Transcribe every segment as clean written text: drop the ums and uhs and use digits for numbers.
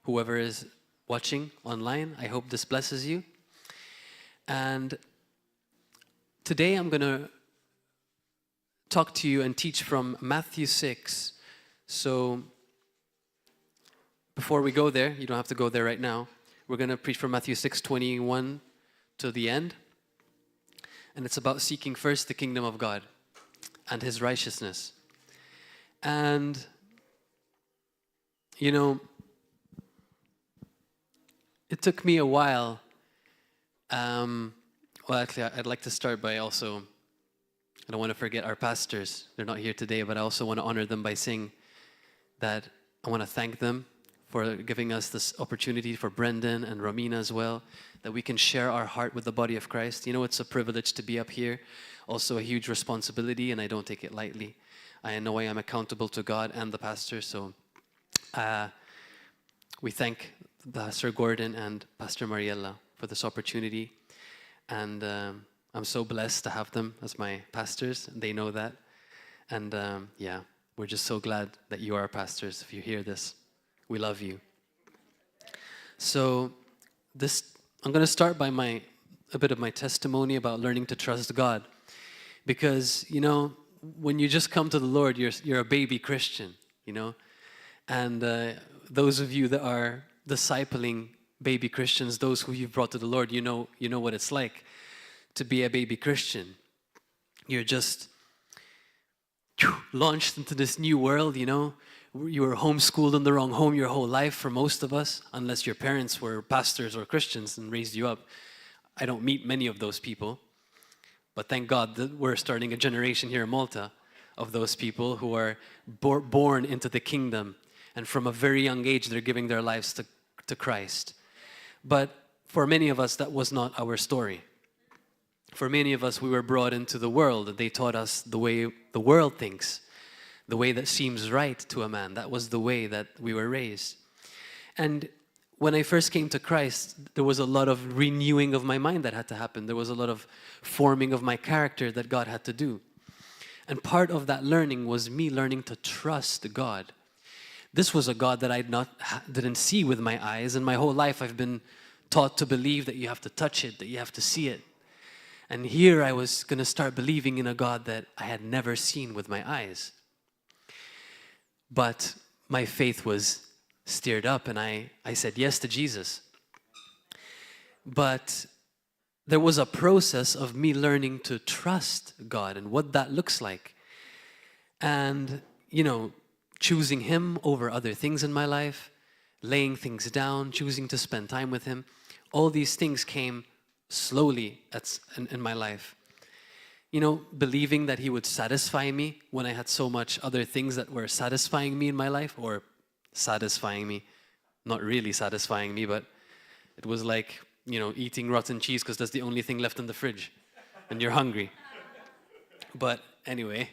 whoever is watching online. I hope this blesses you. And today I'm going to talk to you and teach from Matthew 6. So before we go there, you don't have to go there right now. We're going to preach from Matthew 6:21 to the end. And it's about seeking first the kingdom of God and his righteousness. And, you know, it took me a while. Well, actually, I'd like to start by also, I don't want to forget our pastors. They're not here today, but I also want to honor them by saying that I want to thank them for giving us this opportunity, for Brendan and Romina as well, that we can share our heart with the body of Christ. You know, it's a privilege to be up here, also a huge responsibility, and I don't take it lightly. I know I am accountable to God and the pastor, so we thank Pastor Gordon and Pastor Mariella for this opportunity, and I'm so blessed to have them as my pastors, and they know that, and yeah, we're just so glad that you are pastors. If you hear this, we love you. So I'm going to start by a bit of my testimony about learning to trust God, because, you know, when you just come to the Lord, you're a baby Christian, you know, and those of you that are discipling baby Christians, those who you've brought to the Lord, you know what it's like to be a baby Christian. You're just launched into this new world, you know. You were homeschooled in the wrong home your whole life for most of us, unless your parents were pastors or Christians and raised you up. I don't meet many of those people, but thank God that we're starting a generation here in Malta of those people who are born into the kingdom, and from a very young age they're giving their lives to Christ. But for many of us, that was not our story. For many of us, we were brought into the world. They taught us the way the world thinks, the way that seems right to a man. That was the way that we were raised. And when I first came to Christ, there was a lot of renewing of my mind that had to happen. There was a lot of forming of my character that God had to do. And part of that learning was me learning to trust God. This was a God that I didn't see with my eyes, and my whole life I've been taught to believe that you have to touch it, that you have to see it. And here I was going to start believing in a God that I had never seen with my eyes. But my faith was stirred up, and I said yes to Jesus. But there was a process of me learning to trust God and what that looks like. And, you know, choosing him over other things in my life, laying things down, choosing to spend time with him. All these things came slowly in my life. You know, believing that he would satisfy me when I had so much other things that were satisfying me in my life, or satisfying me, not really satisfying me, but it was like, you know, eating rotten cheese because that's the only thing left in the fridge and you're hungry. But anyway,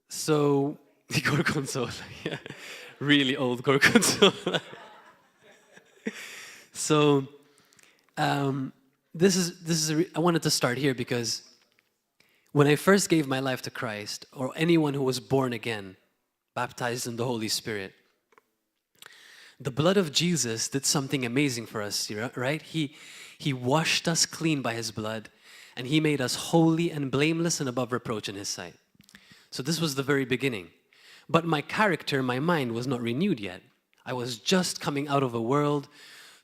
so gorgonzola, yeah, really old gorgonzola. So I wanted to start here because when I first gave my life to Christ, or anyone who was born again, baptized in the Holy Spirit, the blood of Jesus did something amazing for us, right? He washed us clean by his blood, and he made us holy and blameless and above reproach in his sight. So this was the very beginning. But my character, my mind was not renewed yet. I was just coming out of a world,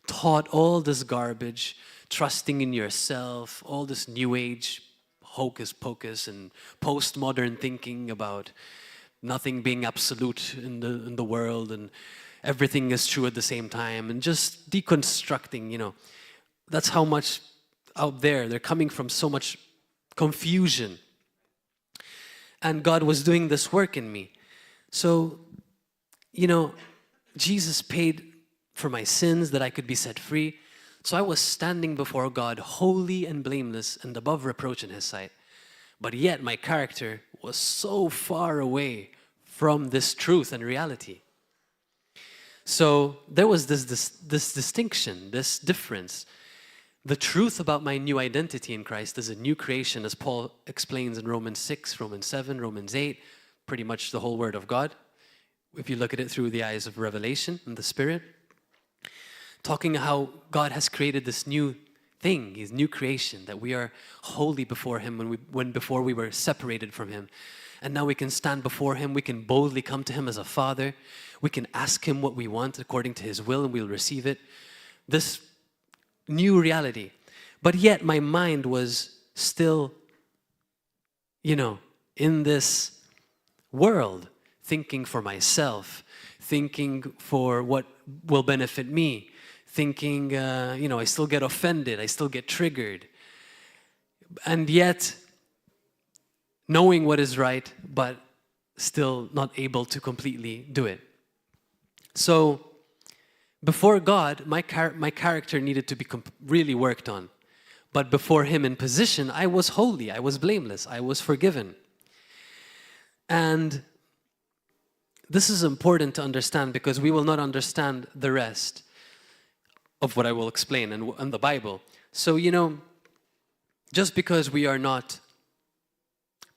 taught all this garbage, trusting in yourself, all this new age hocus pocus and postmodern thinking about nothing being absolute in the world and everything is true at the same time, and just deconstructing, you know. That's how much out there, they're coming from so much confusion. And God was doing this work in me. So, you know, Jesus paid for my sins that I could be set free. So I was standing before God holy and blameless and above reproach in his sight. But yet my character was so far away from this truth and reality. So there was this distinction, this difference. The truth about my new identity in Christ is a new creation, as Paul explains in Romans 6, Romans 7, Romans 8, pretty much the whole Word of God. if you look at it through the eyes of revelation and the Spirit, talking how God has created this new thing, His new creation, that we are holy before Him when before we were separated from Him. And now we can stand before Him, we can boldly come to Him as a Father, we can ask Him what we want according to His will and we'll receive it. This new reality. But yet my mind was still, in this world, thinking for myself, thinking for what will benefit me, thinking, I still get offended, I still get triggered. And yet, knowing what is right, but still not able to completely do it. So, before God, my character needed to be really worked on. But before Him in position, I was holy, I was blameless, I was forgiven. And this is important to understand because we will not understand the rest of what I will explain in the Bible. So, just because we are not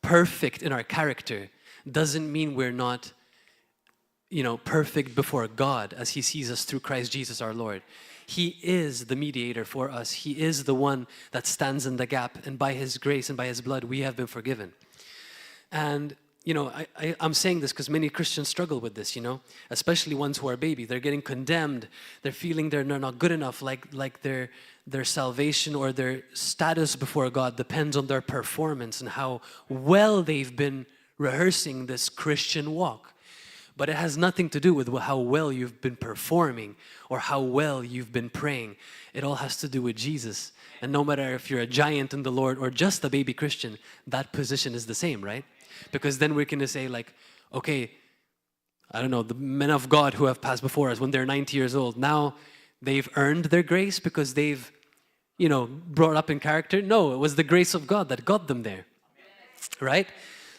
perfect in our character doesn't mean we're not, perfect before God as He sees us through Christ Jesus our Lord. He is the mediator for us. He is the one that stands in the gap, and by His grace and by His blood we have been forgiven. And I'm saying this because many Christians struggle with this, especially ones who are baby. They're getting condemned. They're feeling they're not good enough, like their salvation or their status before God depends on their performance and how well they've been rehearsing this Christian walk. But it has nothing to do with how well you've been performing or how well you've been praying. It all has to do with Jesus. And no matter if you're a giant in the Lord or just a baby Christian, that position is the same, right? Because then we're going to say okay, the men of God who have passed before us when they're 90 years old, now they've earned their grace because they've, brought up in character. No, it was the grace of God that got them there, right?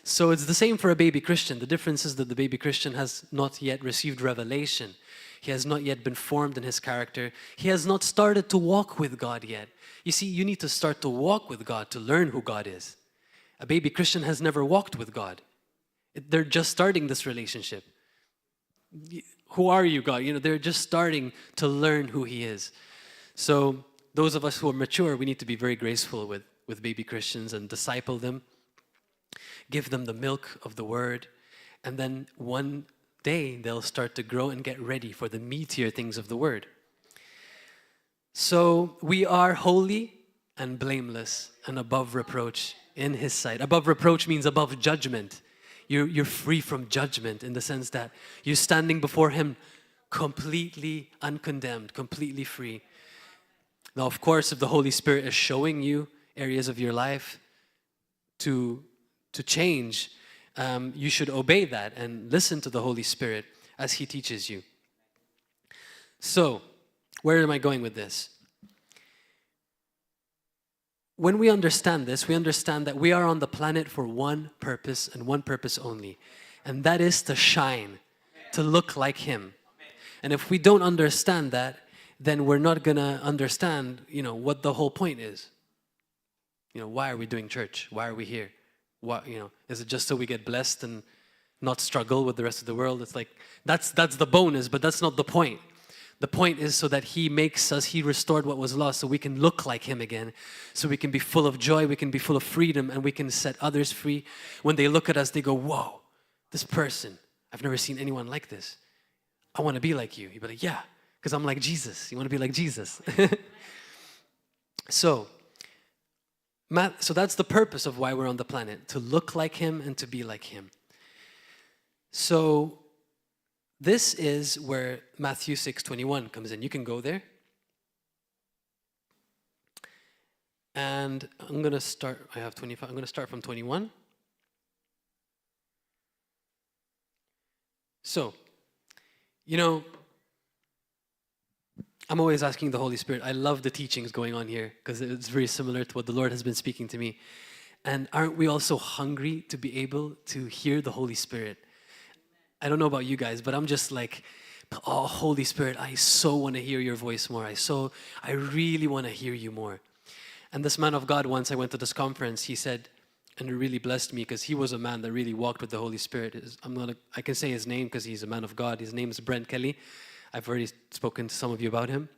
So it's the same for a baby Christian. The difference is that the baby Christian has not yet received revelation. He has not yet been formed in his character. He has not started to walk with God yet. You see, you need to start to walk with God to learn who God is. A baby Christian has never walked with God. They're just starting this relationship. Who are you, God? They're just starting to learn who He is. So those of us who are mature, we need to be very graceful with baby Christians and disciple them. Give them the milk of the Word. And then one day they'll start to grow and get ready for the meatier things of the Word. So we are holy and blameless and above reproach in His sight. Above reproach means above judgment. You're free from judgment in the sense that you're standing before Him completely uncondemned, completely free. Now, of course, if the Holy Spirit is showing you areas of your life to change, you should obey that and listen to the Holy Spirit as He teaches you. So, where am I going with this? When we understand this, we understand that we are on the planet for one purpose and one purpose only, and that is to shine, to look like Him. And if we don't understand that, then we're not going to understand, what the whole point is. Why are we doing church? Why are we here? Is it just so we get blessed and not struggle with the rest of the world? It's like, that's the bonus, but that's not the point. The point is so that He makes us, He restored what was lost so we can look like Him again, so we can be full of joy, we can be full of freedom, and we can set others free. When they look at us, they go, whoa, this person, I've never seen anyone like this. I want to be like you. You'd be like, yeah, because I'm like Jesus. You want to be like Jesus. So that's the purpose of why we're on the planet, to look like Him and to be like Him. So this is where Matthew 6:21 comes in. You can go there. And I'm going to start, I have 25, I'm going to start from 21. So, I'm always asking the Holy Spirit. I love the teachings going on here because it's very similar to what the Lord has been speaking to me. And aren't we also hungry to be able to hear the Holy Spirit? I don't know about you guys, but I'm just like, oh, Holy Spirit, I so want to hear your voice more. I really want to hear you more. And this man of God, once I went to this conference, he said, And it really blessed me because he was a man that really walked with the Holy Spirit. I can say his name because he's a man of God. His name is Brent Kelly. I've already spoken to some of you about him.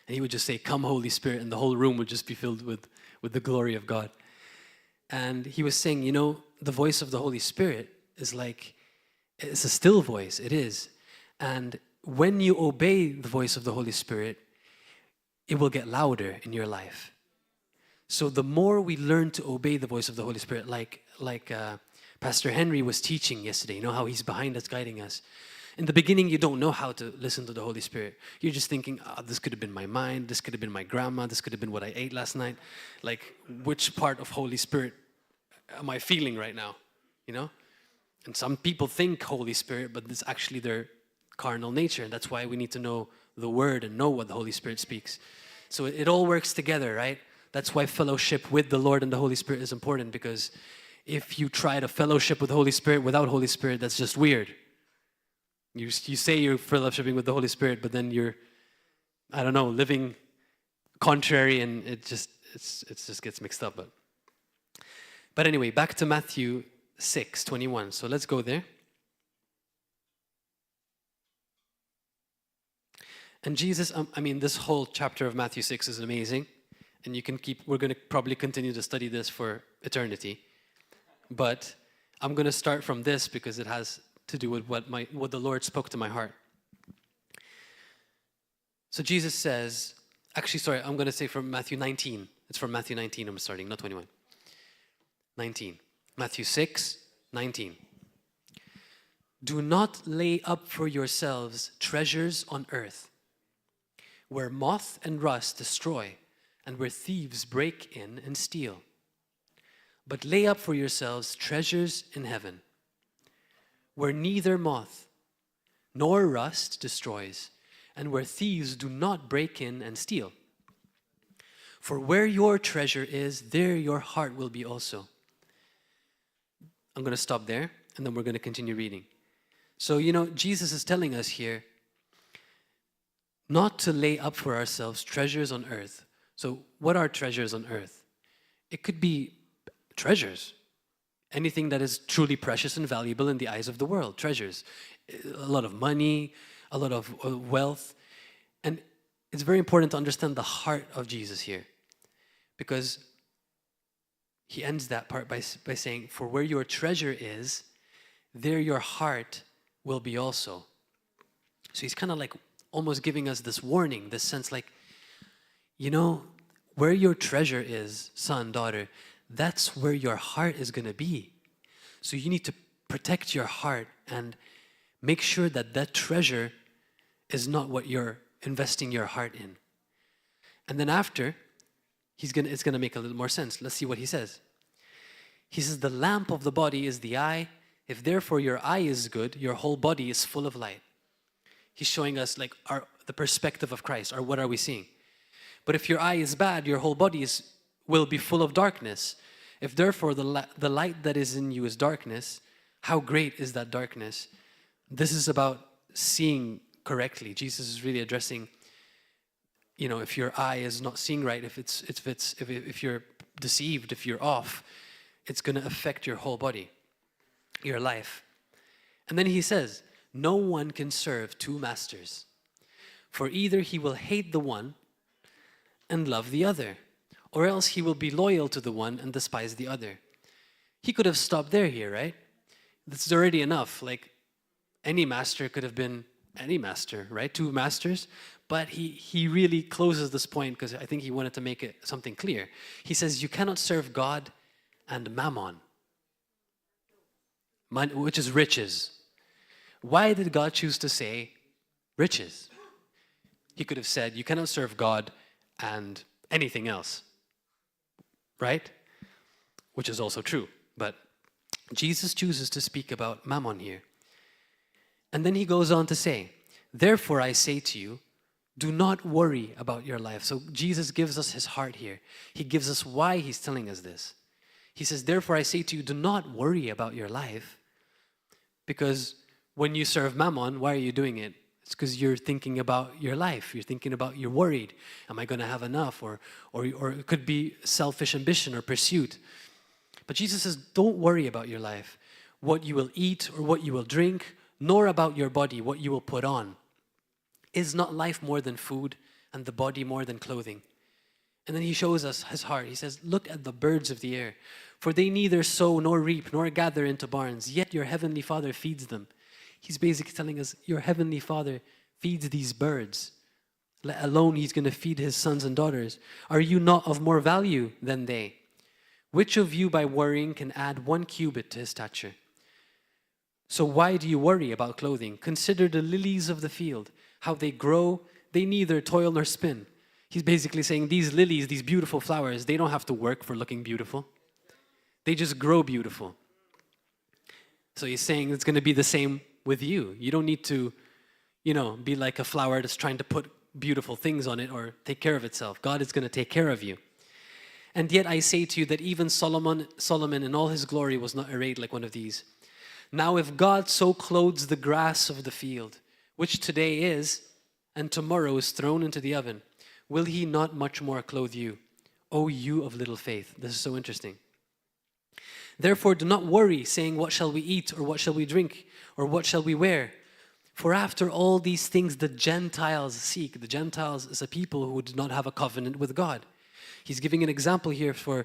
And he would just say, "Come, Holy Spirit," and the whole room would just be filled with the glory of God. And he was saying, the voice of the Holy Spirit is like, it's a still voice, it is. And when you obey the voice of the Holy Spirit, it will get louder in your life. So the more we learn to obey the voice of the Holy Spirit, like Pastor Henry was teaching yesterday, how he's behind us, guiding us. In the beginning, you don't know how to listen to the Holy Spirit. You're just thinking, this could have been my mind, this could have been my grandma, this could have been what I ate last night. Like, which part of Holy Spirit am I feeling right now? And some people think Holy Spirit, but it's actually their carnal nature. And that's why we need to know the Word and know what the Holy Spirit speaks. So it all works together, right? That's why fellowship with the Lord and the Holy Spirit is important, because if you try to fellowship with the Holy Spirit without Holy Spirit, that's just weird. You say you're fellowshipping with the Holy Spirit, but then you're, living contrary, and it just gets mixed up. But anyway, back to Matthew 6:21. So let's go there. And Jesus, this whole chapter of Matthew 6 is amazing. And we're going to probably continue to study this for eternity. But I'm going to start from this because it has to do with what the Lord spoke to my heart. So Jesus says, I'm going to say from Matthew 19. It's from Matthew 19 I'm starting, not 21. 19. Matthew 6:19. Do not lay up for yourselves treasures on earth, where moth and rust destroy, and where thieves break in and steal. But lay up for yourselves treasures in heaven, where neither moth nor rust destroys, and where thieves do not break in and steal. For where your treasure is, there your heart will be also. I'm going to stop there, and then we're going to continue reading. So, Jesus is telling us here not to lay up for ourselves treasures on earth. So what are treasures on earth? It could be treasures. Anything that is truly precious and valuable in the eyes of the world. Treasures. A lot of money, a lot of wealth. And it's very important to understand the heart of Jesus here. Because he ends that part by saying, for where your treasure is, there your heart will be also. So he's kind of like almost giving us this warning, this sense like, where your treasure is, son, daughter, that's where your heart is going to be. So you need to protect your heart and make sure that treasure is not what you're investing your heart in. And then after, it's going to make a little more sense. Let's see what he says. He says, the lamp of the body is the eye. If therefore your eye is good, your whole body is full of light. He's showing us the perspective of Christ, or what are we seeing? But if your eye is bad, your whole body will be full of darkness. If therefore the light that is in you is darkness, how great is that darkness? This is about seeing correctly. Jesus is really addressing, if your eye is not seeing right, if you're deceived, if you're off, it's going to affect your whole body, your life. And then he says, no one can serve two masters, for either he will hate the one and love the other, or else he will be loyal to the one and despise the other. He could have stopped there here, right? This is already enough. Like, any master could have been any master, right? Two masters. But he really closes this point because I think he wanted to make it something clear. He says, you cannot serve God and mammon, which is riches. Why did God choose to say riches? He could have said, you cannot serve God and anything else, right? Which is also true. But Jesus chooses to speak about mammon here. And then he goes on to say, therefore I say to you, do not worry about your life. So Jesus gives us his heart here. He gives us why he's telling us this. He says, therefore I say to you, do not worry about your life. Because when you serve mammon, why are you doing it? It's because you're thinking about your life. You're worried. Am I going to have enough? Or it could be selfish ambition or pursuit. But Jesus says, don't worry about your life, what you will eat or what you will drink, nor about your body, what you will put on. Is not life more than food and the body more than clothing? And then he shows us his heart. He says, look at the birds of the air, for they neither sow nor reap nor gather into barns, yet your heavenly Father feeds them. He's basically telling us your heavenly Father feeds these birds. Let alone he's going to feed his sons and daughters. Are you not of more value than they? Which of you by worrying can add 1 cubit to his stature? So why do you worry about clothing? Consider the lilies of the field, how they grow, they neither toil nor spin. He's basically saying these lilies, these beautiful flowers, they don't have to work for looking beautiful. They just grow beautiful. So he's saying it's going to be the same with you. You don't need to, be like a flower that's trying to put beautiful things on it or take care of itself. God is going to take care of you. And yet I say to you that even Solomon in all his glory was not arrayed like one of these. Now if God so clothes the grass of the field, which today is, and tomorrow is thrown into the oven, will he not much more clothe you, O you of little faith? This is so interesting. Therefore do not worry, saying, what shall we eat, or what shall we drink, or what shall we wear? For after all these things the Gentiles seek. The Gentiles is a people who do not have a covenant with God. He's giving an example here for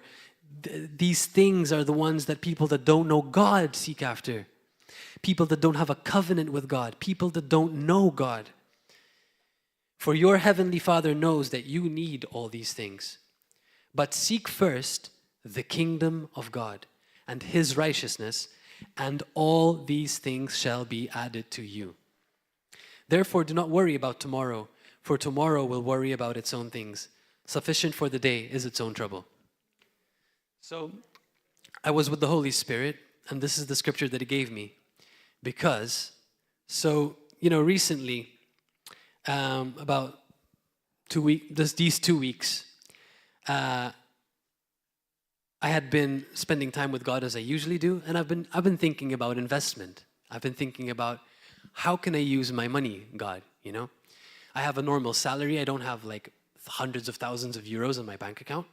these things are the ones that people that don't know God seek after. People that don't have a covenant with God. People that don't know God. For your heavenly Father knows that you need all these things. But seek first the kingdom of God and his righteousness, and all these things shall be added to you. Therefore do not worry about tomorrow, for tomorrow will worry about its own things. Sufficient for the day is its own trouble. So I was with the Holy Spirit, and this is the scripture that he gave me. Because, recently, about these 2 weeks, I had been spending time with God as I usually do, and I've been thinking about investment. I've been thinking about how can I use my money, God, I have a normal salary. I don't have like hundreds of thousands of euros in my bank account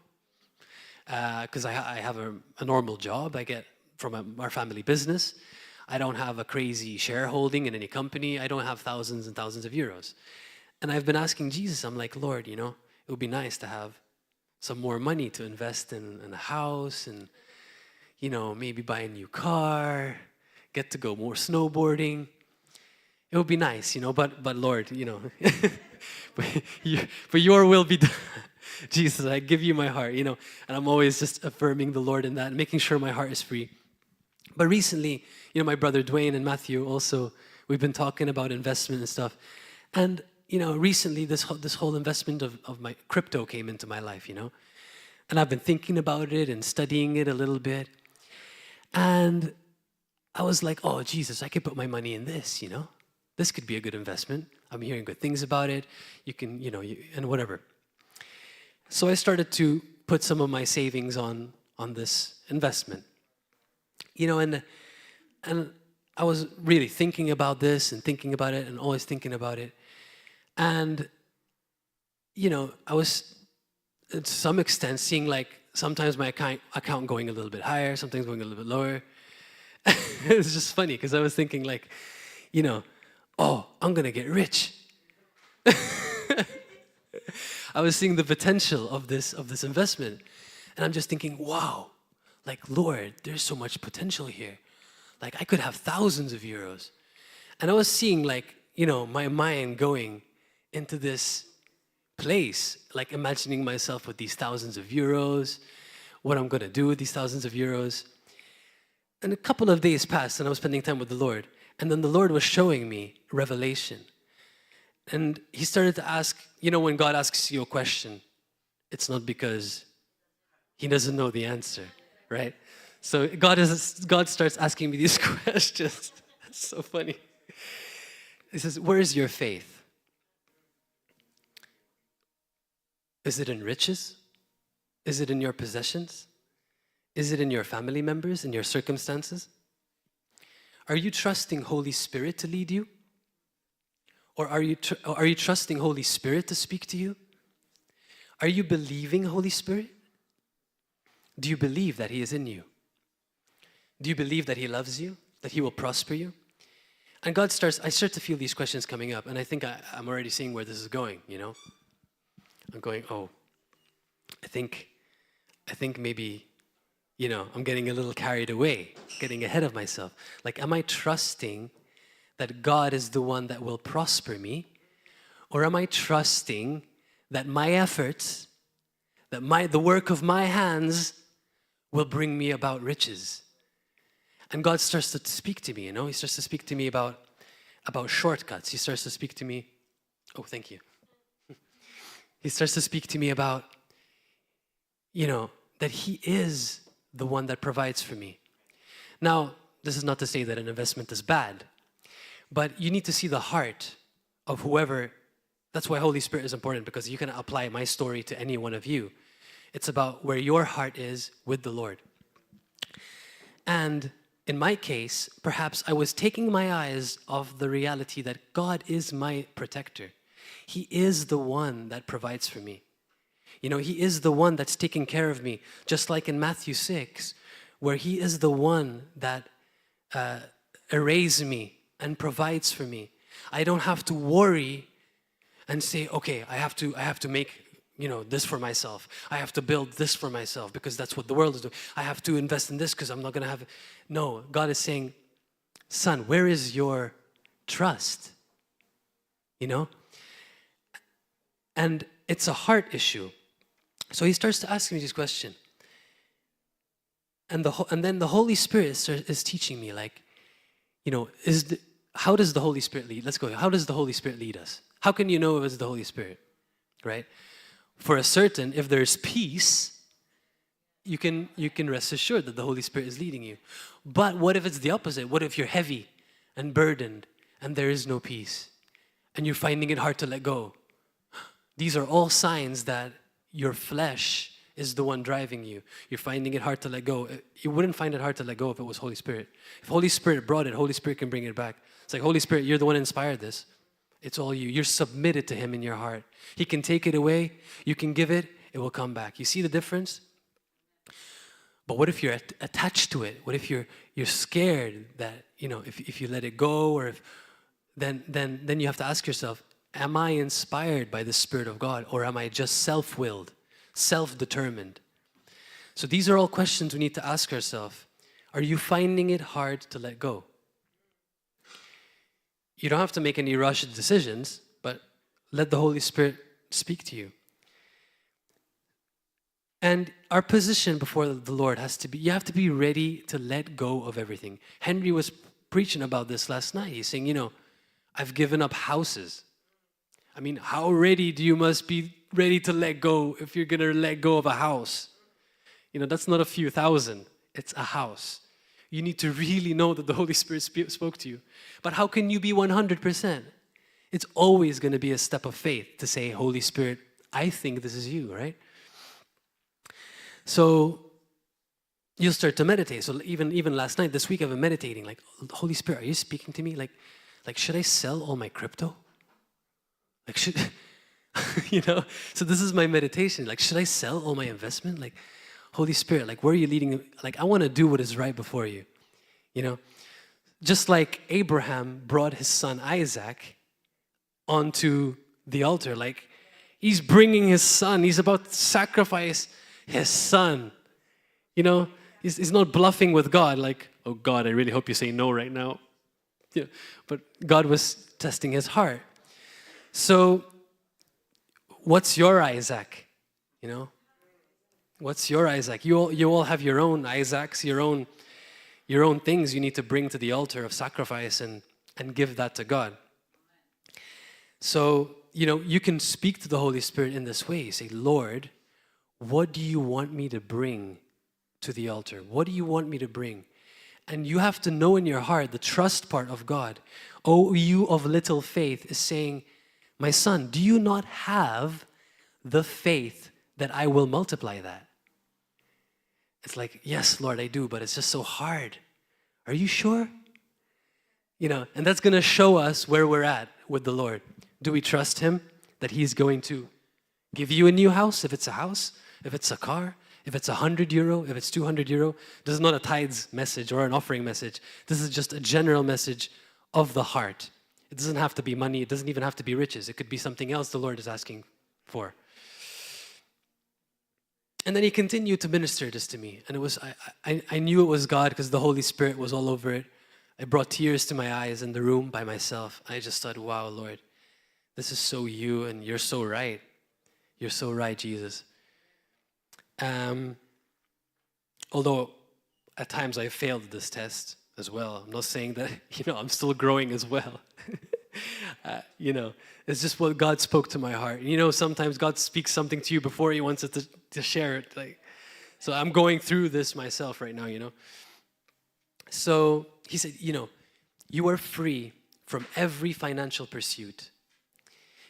because I have a normal job I get from our family business. I don't have a crazy shareholding in any company. I don't have thousands and thousands of euros. And I've been asking Jesus, I'm like, Lord, it would be nice to have some more money to invest in a house and, maybe buy a new car, get to go more snowboarding. It would be nice, but Lord, but your will be done. Jesus, I give you my heart, and I'm always just affirming the Lord in that, making sure my heart is free. But recently, my brother Dwayne and Matthew also, we've been talking about investment and stuff. And, recently this whole investment of my crypto came into my life, And I've been thinking about it and studying it a little bit. And I was like, oh, Jesus, I could put my money in this, This could be a good investment. I'm hearing good things about it. You can, and whatever. So I started to put some of my savings on this investment. And I was really thinking about this and thinking about it and always thinking about it. And, I was, to some extent, seeing like sometimes my account going a little bit higher, sometimes going a little bit lower. It was just funny because I was thinking like, oh, I'm going to get rich. I was seeing the potential of this investment. And I'm just thinking, wow, like, Lord, there's so much potential here. Like, I could have thousands of euros. And I was seeing, like, my mind going into this place, like imagining myself with these thousands of euros, what I'm going to do with these thousands of euros. And a couple of days passed, and I was spending time with the Lord. And then the Lord was showing me revelation. And he started to ask, when God asks you a question, it's not because he doesn't know the answer, right? So God starts asking me these questions. That's so funny. He says, where is your faith? Is it in riches? Is it in your possessions? Is it in your family members, in your circumstances? Are you trusting Holy Spirit to lead you? Or are you trusting Holy Spirit to speak to you? Are you believing Holy Spirit? Do you believe that he is in you? Do you believe that he loves you? That he will prosper you? And I start to feel these questions coming up, and I think I'm already seeing where this is going, you know? I'm going, oh, I think maybe, you know, I'm getting a little carried away, getting ahead of myself. Like, am I trusting that God is the one that will prosper me? Or am I trusting that my efforts, that the work of my hands will bring me about riches? And God starts to speak to me, you know? He starts to speak to me about shortcuts. He starts to speak to me, oh, thank you. He starts to speak to me about, you know, that he is the one that provides for me. Now, this is not to say that an investment is bad, but you need to see the heart of whoever. That's why Holy Spirit is important, because you can apply my story to any one of you. It's about where your heart is with the Lord. And in my case, perhaps I was taking my eyes off the reality that God is my protector. He is the one that provides for me. You know, he is the one that's taking care of me, just like in Matthew 6, where he is the one that arrays me and provides for me. I don't have to worry and say, okay, I have to make, you know, this for myself. I have to build this for myself because that's what the world is doing. I have to invest in this because I'm not going to have it. No, God is saying, son, where is your trust? You know? And it's a heart issue. So he starts to ask me this question. And then the Holy Spirit is teaching me, like, you know, how does the Holy Spirit lead? Let's go. How does the Holy Spirit lead us? How can you know it was the Holy Spirit, right? For a certain, if there's peace, you can rest assured that the Holy Spirit is leading you. But what if it's the opposite? What if you're heavy and burdened and there is no peace and you're finding it hard to let go? These are all signs that your flesh is the one driving you. You're finding it hard to let go. You wouldn't find it hard to let go if it was Holy Spirit. If Holy Spirit brought it, Holy Spirit can bring it back. It's like, Holy Spirit, you're the one who inspired this. It's all you. You're submitted to him in your heart. He can take it away. You can give it. It will come back. You see the difference? But what if you're attached to it? What if you're scared that, you know, if you let it go, or then you have to ask yourself, am I inspired by the Spirit of God, or am I just self-willed, self-determined? So these are all questions we need to ask ourselves. Are you finding it hard to let go? You don't have to make any rushed decisions, but let the Holy Spirit speak to you. And our position before the Lord has to be, you have to be ready to let go of everything. Henry was preaching about this last night. He's saying, you know, I've given up houses. I mean, how ready you must be ready to let go if you're going to let go of a house? You know, that's not a few thousand. It's a house. You need to really know that the Holy Spirit spoke to you. But how can you be 100%? It's always going to be a step of faith to say, Holy Spirit, I think this is you, right? So you'll start to meditate. So even last night, this week, I've been meditating. Like, Holy Spirit, are you speaking to me? Like should I sell all my crypto? Like, should, you know? So this is my meditation. Like, should I sell all my investment? Like, Holy Spirit, like, where are you leading? Like, I want to do what is right before you, you know? Just like Abraham brought his son Isaac onto the altar. Like, he's bringing his son. He's about to sacrifice his son. You know, he's not bluffing with God. Like, oh, God, I really hope you say no right now. Yeah. But God was testing his heart. So, what's your Isaac? You know? What's your Isaac? You all have your own Isaacs, your own things you need to bring to the altar of sacrifice and give that to God. So, you know, you can speak to the Holy Spirit in this way. You say, Lord, what do you want me to bring to the altar? What do you want me to bring? And you have to know in your heart the trust part of God. Oh, you of little faith is saying, my son, do you not have the faith that I will multiply that? It's like, yes, Lord, I do, but it's just so hard. Are you sure? You know, and that's going to show us where we're at with the Lord. Do we trust him that he's going to give you a new house, if it's a house, if it's a car, If it's €100, if it's €200, this is not a tithes message or an offering message. This is just a general message of the heart. It doesn't have to be money. It doesn't even have to be riches. It could be something else the Lord is asking for. And then he continued to minister this to me. And it was, I knew it was God because the Holy Spirit was all over it. It brought tears to my eyes in the room by myself. I just thought, wow, Lord, this is so you, and you're so right. You're so right, Jesus. Although at times I failed this test as well. I'm not saying that, I'm still growing as well. It's just what God spoke to my heart. Sometimes God speaks something to you before he wants it to share it. So I'm going through this myself right now, So he said, you are free from every financial pursuit.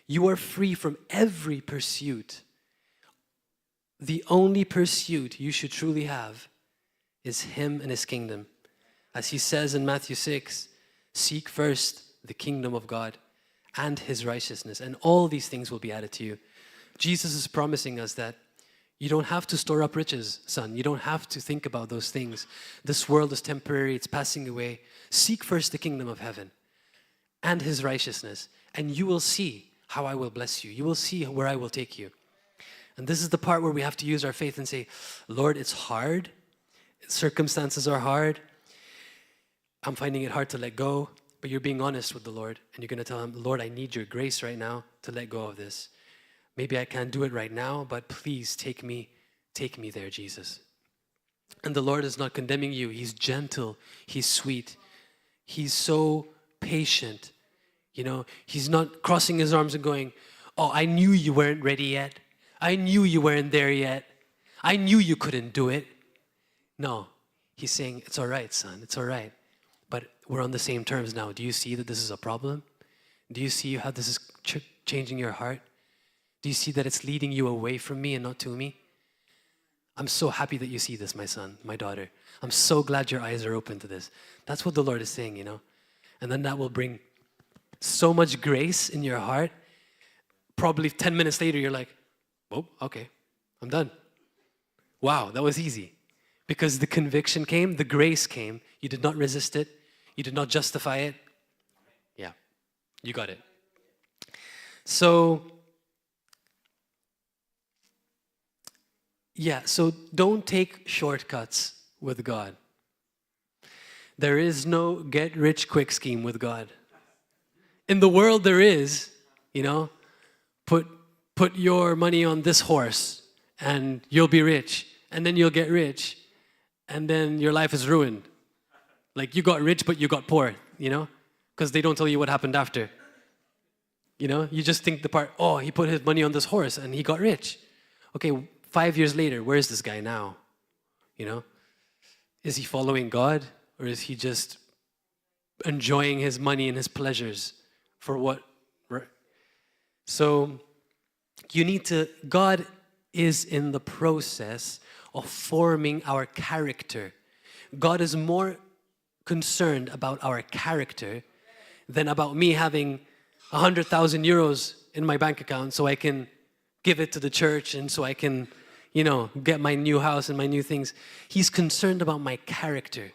You are free from every pursuit. The only pursuit you should truly have is him and his kingdom. As he says in Matthew 6, seek first the kingdom of God and his righteousness, and all these things will be added to you. Jesus is promising us that you don't have to store up riches, son. You don't have to think about those things. This world is temporary. It's passing away. Seek first the kingdom of heaven and his righteousness, and you will see how I will bless you. You will see where I will take you. And this is the part where we have to use our faith and say, Lord, it's hard. Circumstances are hard. I'm finding it hard to let go. But you're being honest with the Lord, and you're going to tell him, Lord, I need your grace right now to let go of this. Maybe I can't do it right now, but please take me there, Jesus. And the Lord is not condemning you. He's gentle. He's sweet. He's so patient. He's not crossing his arms and going, oh, I knew you weren't ready yet. I knew you weren't there yet. I knew you couldn't do it. No, he's saying, it's all right, son. It's all right. But we're on the same terms now. Do you see that this is a problem? Do you see how this is changing your heart? Do you see that it's leading you away from me and not to me? I'm so happy that you see this, my son, my daughter. I'm so glad your eyes are open to this. That's what the Lord is saying, And then that will bring so much grace in your heart. Probably 10 minutes later, you're like, oh, okay, I'm done. Wow, that was easy. Because the conviction came, the grace came. You did not resist it. You did not justify it. Yeah, you got it. So don't take shortcuts with God. There is no get-rich-quick scheme with God. In the world there is, put your money on this horse and you'll be rich, and then you'll get rich, and then your life is ruined. Like you got rich, but you got poor, because they don't tell you what happened after. You just think the part, oh, he put his money on this horse and he got rich. Okay, 5 years later, where is this guy now? Is he following God, or is he just enjoying his money and his pleasures for what? So God is in the process of forming our character. God is more concerned about our character than about me having 100,000 euros in my bank account so I can give it to the church and so I can, get my new house and my new things. He's concerned about my character,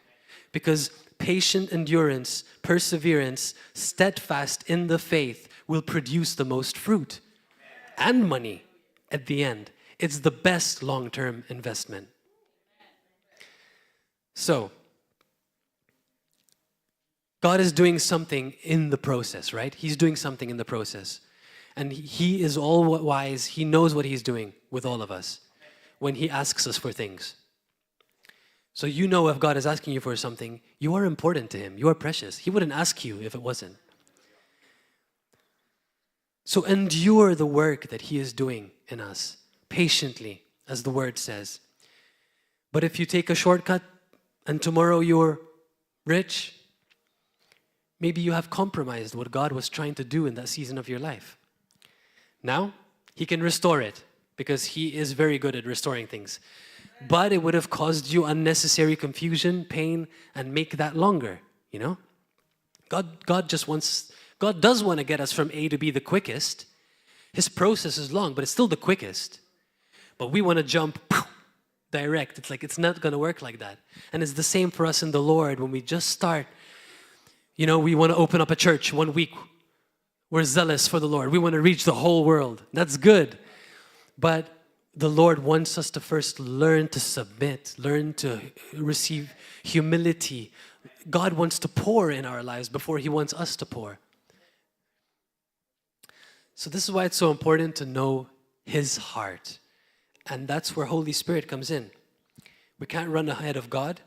because patient endurance, perseverance, steadfast in the faith will produce the most fruit and money at the end. It's the best long-term investment. So, God is doing something in the process, right? He's doing something in the process. And he is all wise. He knows what he's doing with all of us when he asks us for things. So if God is asking you for something, you are important to him. You are precious. He wouldn't ask you if it wasn't. So endure the work that he is doing in us patiently, as the word says. But if you take a shortcut and tomorrow you're rich, maybe you have compromised what God was trying to do in that season of your life. Now, he can restore it because he is very good at restoring things. But it would have caused you unnecessary confusion, pain, and make that longer, God does want to get us from A to B the quickest. His process is long, but it's still the quickest. But we want to jump direct. It's like, it's not going to work like that. And it's the same for us in the Lord. When we just start, you know, we want to open up a church 1 week. We're zealous for the Lord. We want to reach the whole world. That's good. But the Lord wants us to first learn to submit, learn to receive humility. God wants to pour in our lives before He wants us to pour. So this is why it's so important to know His heart. And that's where Holy Spirit comes in. We can't run ahead of God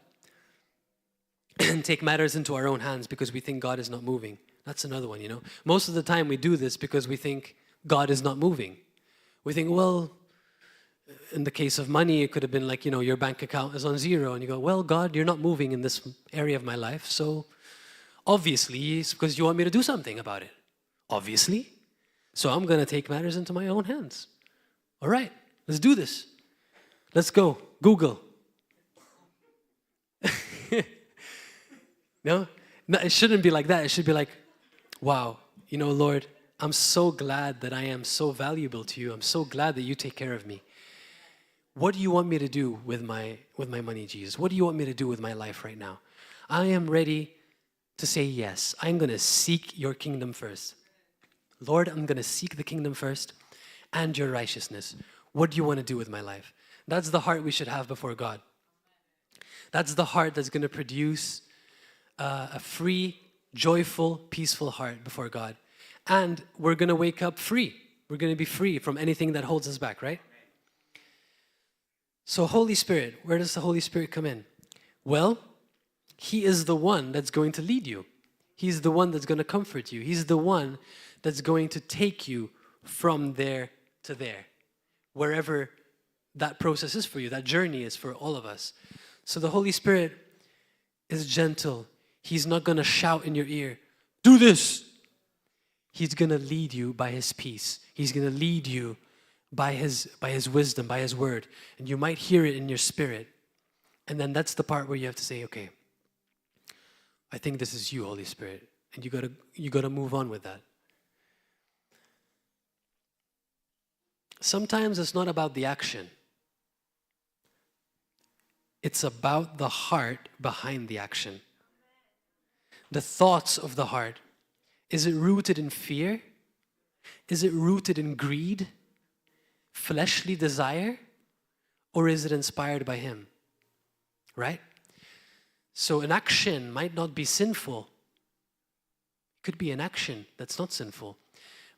and take matters into our own hands because we think God is not moving. That's another one, you know. Most of the time we do this because we think God is not moving. We think, well, in the case of money, it could have been like, you know, your bank account is on zero. And you go, well, God, you're not moving in this area of my life. So obviously, it's because you want me to do something about it. Obviously. So I'm going to take matters into my own hands. All right, let's do this. Let's go. Google. No, it shouldn't be like that. It should be like, wow, you know, Lord, I'm so glad that I am so valuable to you. I'm so glad that you take care of me. What do you want me to do with my money, Jesus? What do you want me to do with my life right now? I am ready to say yes. I'm going to seek your kingdom first. Lord, I'm going to seek the kingdom first and your righteousness. What do you want to do with my life? That's the heart we should have before God. That's the heart that's going to produce a free, joyful, peaceful heart before God. And we're going to wake up free. We're going to be free from anything that holds us back, right? So Holy Spirit, where does the Holy Spirit come in? Well, He is the one that's going to lead you. He's the one that's going to comfort you. He's the one that's going to take you from there to there, wherever that process is for you, that journey is for all of us. So the Holy Spirit is gentle. He's not going to shout in your ear, do this. He's going to lead you by His peace. He's going to lead you by his wisdom, by His word. And you might hear it in your spirit. And then that's the part where you have to say, okay, I think this is you, Holy Spirit. And you gotta move on with that. Sometimes it's not about the action. It's about the heart behind the action. The thoughts of the heart. Is it rooted in fear? Is it rooted in greed? Fleshly desire? Or is it inspired by Him? Right? So an action might not be sinful. It could be an action that's not sinful.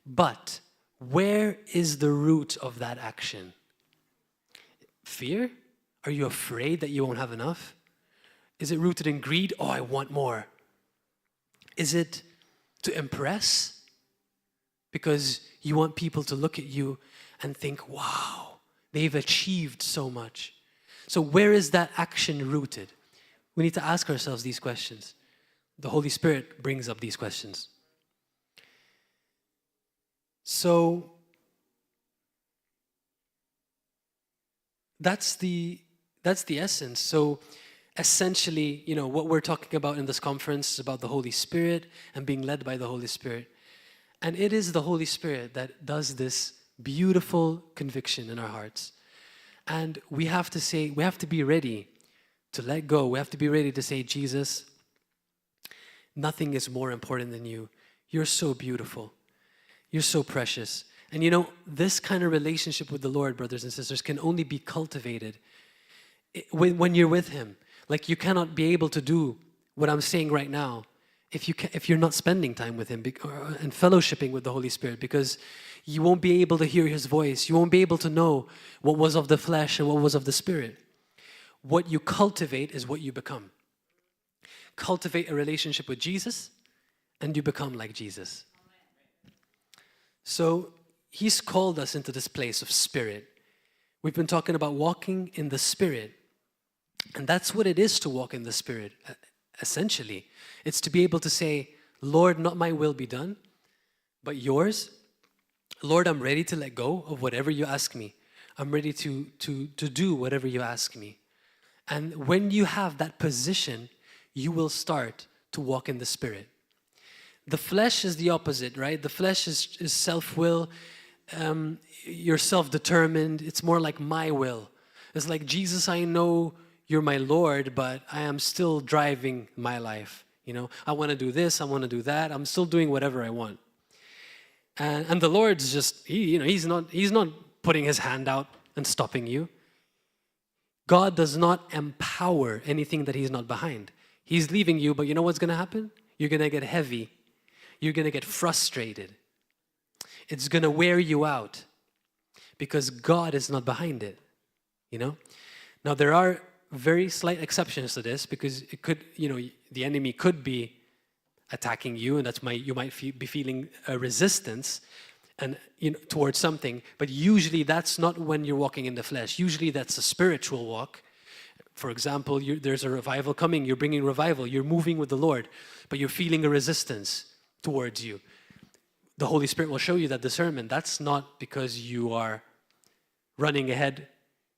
But where is the root of that action? Fear? Are you afraid that you won't have enough? Is it rooted in greed? Oh, I want more. Is it to impress? Because you want people to look at you and think, wow, they've achieved so much. So where is that action rooted? We need to ask ourselves these questions. The Holy Spirit brings up these questions. So that's the essence. So essentially, you know, what we're talking about in this conference is about the Holy Spirit and being led by the Holy Spirit. And it is the Holy Spirit that does this beautiful conviction in our hearts. And we have to be ready to let go. We have to be ready to say, Jesus, nothing is more important than you. You're so beautiful. You're so precious. And you know, this kind of relationship with the Lord, brothers and sisters, can only be cultivated when you're with Him. Like, you cannot be able to do what I'm saying right now if you're not spending time with Him and fellowshipping with the Holy Spirit, because you won't be able to hear His voice. You won't be able to know what was of the flesh and what was of the Spirit. What you cultivate is what you become. Cultivate a relationship with Jesus and you become like Jesus. So He's called us into this place of spirit. We've been talking about walking in the Spirit. And that's what it is to walk in the Spirit, essentially. It's to be able to say, Lord, not my will be done, but yours. Lord, I'm ready to let go of whatever you ask me. I'm ready to do whatever you ask me. And when you have that position, you will start to walk in the Spirit. The flesh is the opposite, right? The flesh is self-will. You're self-determined. It's more like my will. It's like, Jesus, I know you're my Lord, but I am still driving my life. You know, I want to do this, I want to do that. I'm still doing whatever I want. And the Lord's just, he's not putting his hand out and stopping you. God does not empower anything that he's not behind. He's leaving you, but you know what's going to happen? You're going to get heavy. You're going to get frustrated. It's going to wear you out because God is not behind it, you know? Now, there are very slight exceptions to this because it could, the enemy could be attacking you, and you might be feeling a resistance and towards something, but usually that's not when you're walking in the flesh. Usually that's a spiritual walk. For example, there's a revival coming, you're bringing revival, you're moving with the Lord, but you're feeling a resistance towards you. The Holy Spirit will show you that discernment. That's not because you are running ahead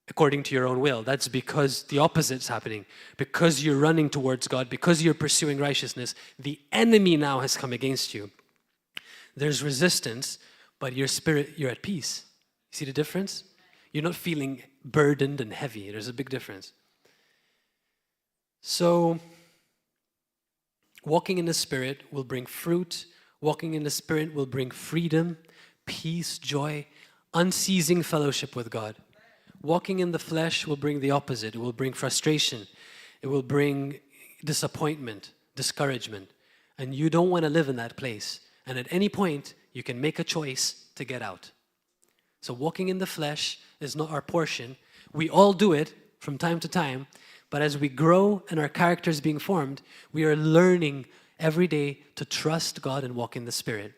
according to your own will. That's because the opposite's happening. Because you're running towards God, because you're pursuing righteousness, the enemy now has come against you. There's resistance, but your spirit, you're at peace. You see the difference? You're not feeling burdened and heavy. There's a big difference. So, walking in the Spirit will bring fruit. Walking in the Spirit will bring freedom, peace, joy, unceasing fellowship with God. Walking in the flesh will bring the opposite. It will bring frustration. It will bring disappointment, discouragement. And you don't want to live in that place. And at any point, you can make a choice to get out. So walking in the flesh is not our portion. We all do it from time to time. But as we grow and our character is being formed, we are learning every day to trust God and walk in the Spirit.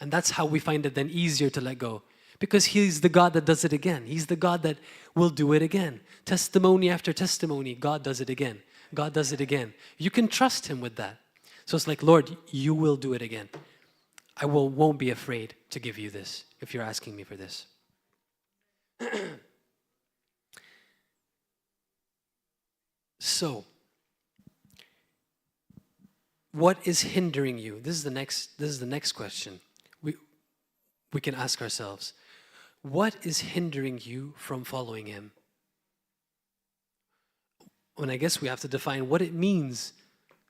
And that's how we find it then easier to let go. Because he's the God that does it again. He's the God that will do it again. Testimony after testimony, God does it again. God does it again. You can trust him with that. So it's like, Lord, you will do it again. I won't be afraid to give you this if you're asking me for this. So, what is hindering you? This is the next question. We can ask ourselves. What is hindering you from following him? And I guess we have to define what it means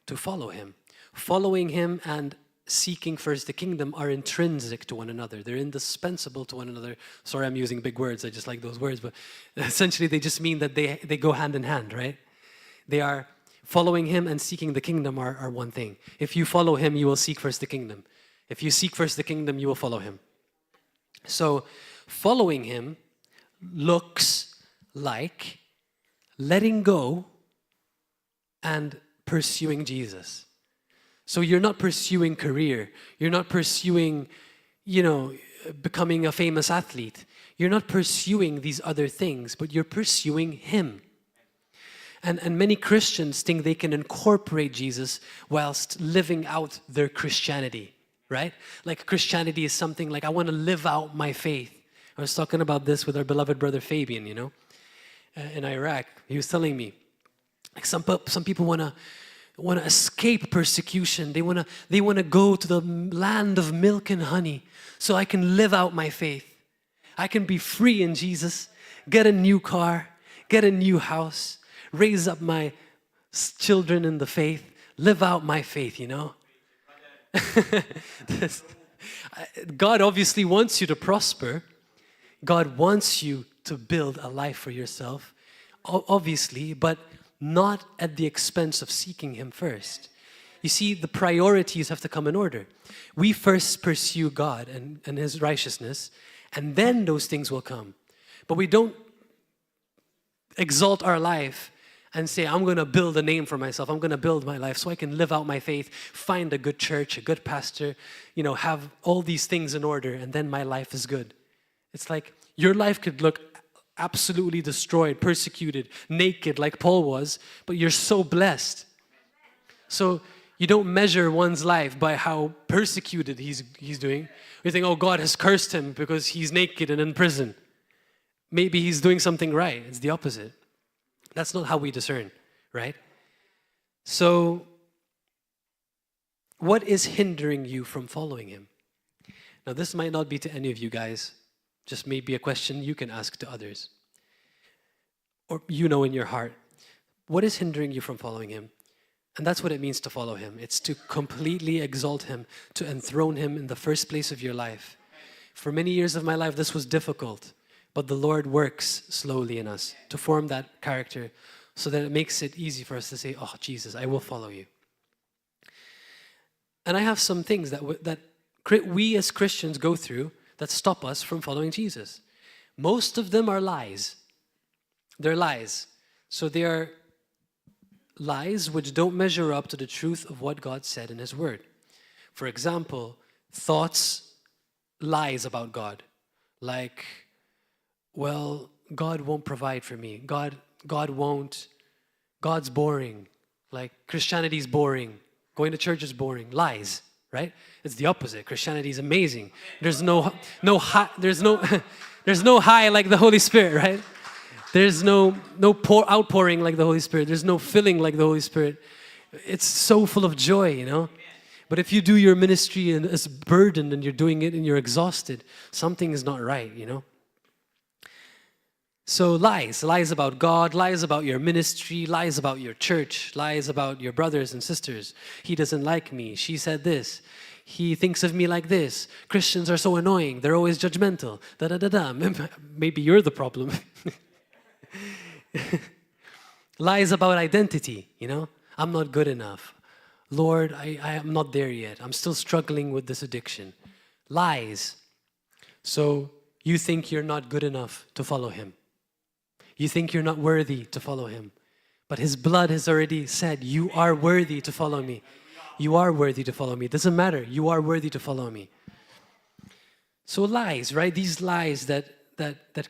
to follow him. Following him and seeking first the kingdom are intrinsic to one another. They're indispensable to one another. Sorry, I'm using big words. I just like those words. But essentially, they just mean that they go hand in hand, right? They are following him and seeking the kingdom are one thing. If you follow him, you will seek first the kingdom. If you seek first the kingdom, you will follow him. So following him looks like letting go and pursuing Jesus. So you're not pursuing career. You're not pursuing, becoming a famous athlete. You're not pursuing these other things, but you're pursuing him. And many Christians think they can incorporate Jesus whilst living out their Christianity, right? Like Christianity is something like, I want to live out my faith. I was talking about this with our beloved brother Fabian, in Iraq. He was telling me, like some people want to escape persecution. They want to go to the land of milk and honey so I can live out my faith. I can be free in Jesus, get a new car, get a new house, raise up my children in the faith, live out my faith, God obviously wants you to prosper. God wants you to build a life for yourself, obviously, but not at the expense of seeking him first. You see, the priorities have to come in order. We first pursue God and his righteousness, and then those things will come. But we don't exalt our life and say, I'm going to build a name for myself. I'm going to build my life so I can live out my faith, find a good church, a good pastor, have all these things in order, and then my life is good. It's like your life could look absolutely destroyed, persecuted, naked like Paul was, but you're so blessed. So you don't measure one's life by how persecuted he's doing. You think, oh, God has cursed him because he's naked and in prison. Maybe he's doing something right. It's the opposite. That's not how we discern, right? So, what is hindering you from following him? Now, this might not be to any of you guys, just maybe a question you can ask to others. or you know in your heart, what is hindering you from following him? And that's what it means to follow him. It's to completely exalt him, to enthrone him in the first place of your life. For many years of my life, this was difficult, but the Lord works slowly in us to form that character so that it makes it easy for us to say, oh, Jesus, I will follow you. And I have some things that we as Christians go through that stop us from following Jesus. Most of them are lies. They're lies. So they are lies which don't measure up to the truth of what God said in his word. For example, thoughts, lies about God. Like, well, God won't provide for me. God won't. God's boring. Like, Christianity's boring. Going to church is boring. Lies, right? It's the opposite. Christianity is amazing. There's no high like the Holy Spirit, right? There's no outpouring like the Holy Spirit. There's no filling like the Holy Spirit. It's so full of joy, you know? But if you do your ministry and it's burdened and you're doing it and you're exhausted, something is not right, you know? So lies about God, lies about your ministry, lies about your church, lies about your brothers and sisters. He doesn't like me. She said this. He thinks of me like this. Christians are so annoying. They're always judgmental. Da-da-da-da. Maybe you're the problem. Lies about identity, you know? I'm not good enough. Lord, I am not there yet. I'm still struggling with this addiction. Lies. So you think you're not good enough to follow him. You think you're not worthy to follow him. But his blood has already said, you are worthy to follow me. You are worthy to follow me. It doesn't matter. You are worthy to follow me. So lies, right? These lies that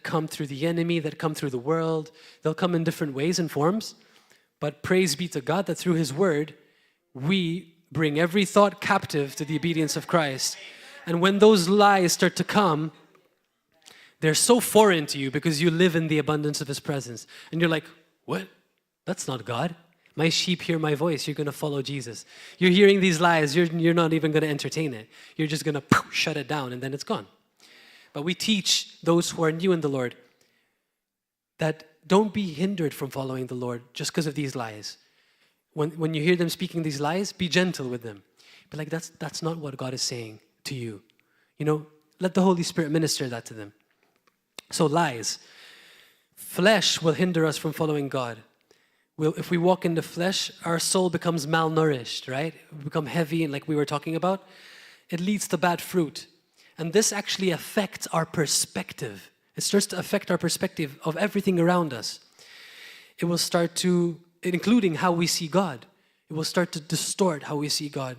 come through the enemy, that come through the world, they'll come in different ways and forms. But praise be to God that through his word, we bring every thought captive to the obedience of Christ. And when those lies start to come, they're so foreign to you because you live in the abundance of his presence. And you're like, what? That's not God. My sheep hear my voice. You're going to follow Jesus. You're hearing these lies. You're not even going to entertain it. You're just going to shut it down and then it's gone. But we teach those who are new in the Lord that don't be hindered from following the Lord just because of these lies. When you hear them speaking these lies, be gentle with them. Be like, that's not what God is saying to you. You know, let the Holy Spirit minister that to them. So lies. Flesh will hinder us from following God. If we walk in the flesh, our soul becomes malnourished, right? We become heavy, and like we were talking about, it leads to bad fruit. And this actually affects our perspective. It starts to affect our perspective of everything around us. It will start to, including how we see God. It will start to distort how we see God,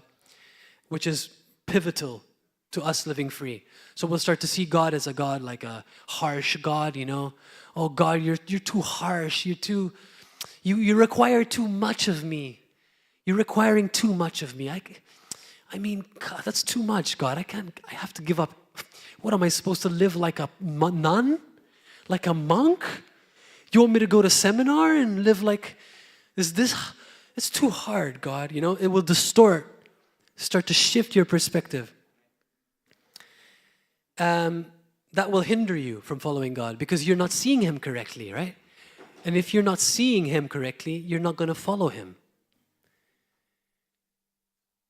which is pivotal to us living free. So we'll start to see God as a God, like a harsh God, you know. Oh God, you're too harsh. You require too much of me. You're requiring too much of me. I mean, God, that's too much, God. I have to give up. What am I supposed to live like a nun? Like a monk? You want me to go to seminar and live like, it's too hard, God, you know. It will start to shift your perspective. That will hinder you from following God because you're not seeing him correctly, right? And if you're not seeing him correctly, you're not going to follow him.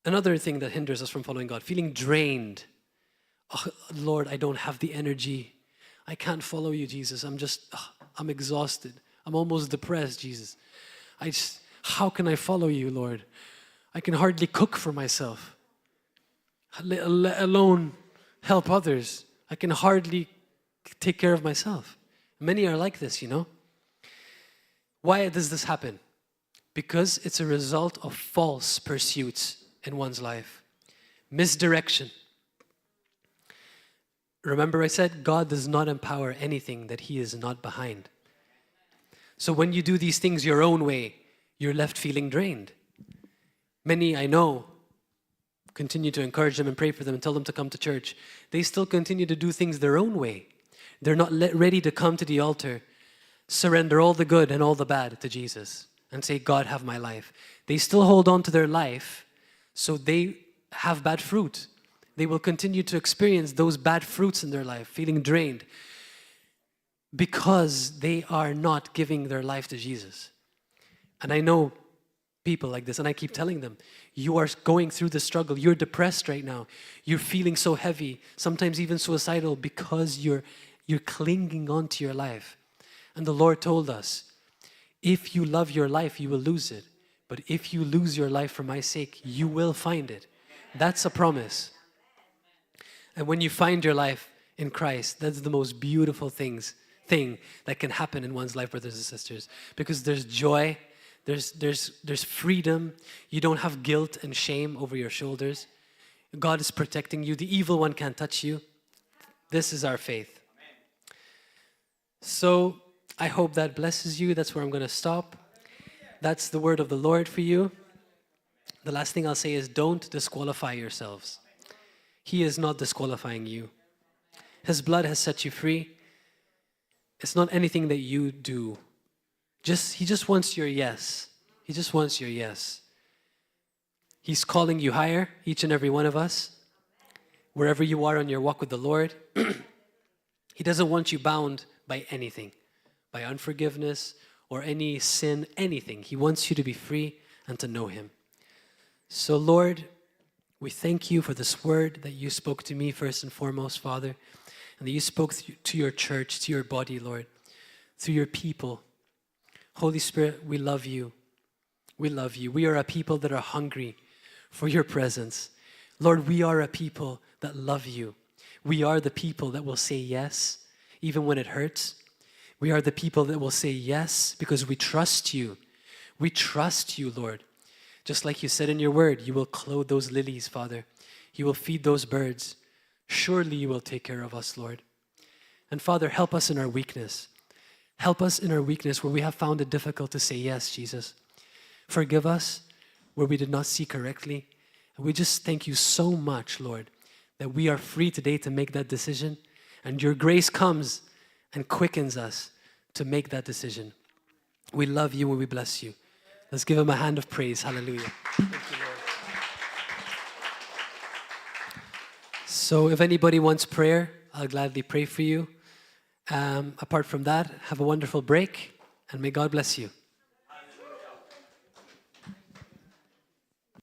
Another thing that hinders us from following God, feeling drained. Oh, Lord, I don't have the energy. I can't follow you, Jesus. I'm exhausted. I'm almost depressed, Jesus. How can I follow you, Lord? I can hardly cook for myself, let alone help others. I can hardly take care of myself. Many are like this, you know. Why does this happen? Because it's a result of false pursuits in one's life. Misdirection. Remember I said God does not empower anything that he is not behind. So when you do these things your own way, you're left feeling drained. Many I know continue to encourage them and pray for them and tell them to come to church. They still continue to do things their own way. They're not ready to come to the altar, surrender all the good and all the bad to Jesus and say, God, have my life. They still hold on to their life, so they have bad fruit. They will continue to experience those bad fruits in their life, feeling drained. because they are not giving their life to Jesus. And I know people like this, and I keep telling them, you are going through the struggle. You're depressed right now. You're feeling so heavy, sometimes even suicidal, because you're clinging on to your life. And the Lord told us, if you love your life, you will lose it. But if you lose your life for my sake, you will find it. That's a promise. And when you find your life in Christ, that's the most beautiful thing that can happen in one's life, brothers and sisters. Because there's joy, there's freedom. You don't have guilt and shame over your shoulders. God is protecting you. The evil one can't touch you. This is our faith. So I hope that blesses you. That's where I'm going to stop. That's the word of the Lord for you. The last thing I'll say is don't disqualify yourselves. He is not disqualifying you. His blood has set you free. It's not anything that you do. He just wants your yes. He just wants your yes. He's calling you higher, each and every one of us. Wherever you are on your walk with the Lord, He doesn't want you bound by anything, by unforgiveness or any sin, anything. He wants you to be free and to know Him. So Lord, we thank you for this word that you spoke to me first and foremost, Father, and that you spoke to your church, to your body, Lord, through your people. Holy Spirit, we love you. We love you. We are a people that are hungry for your presence. Lord, we are a people that love you. We are the people that will say yes, even when it hurts. We are the people that will say yes because we trust you. We trust you, Lord. Just like you said in your word, you will clothe those lilies, Father. You will feed those birds. Surely you will take care of us, Lord. And Father, help us in our weakness. Help us in our weakness where we have found it difficult to say yes, Jesus. Forgive us where we did not see correctly. And we just thank you so much, Lord, that we are free today to make that decision. And your grace comes and quickens us to make that decision. We love you and we bless you. Let's give him a hand of praise. Hallelujah. Thank you, Lord. So if anybody wants prayer, I'll gladly pray for you. Apart from that, have a wonderful break and may God bless you.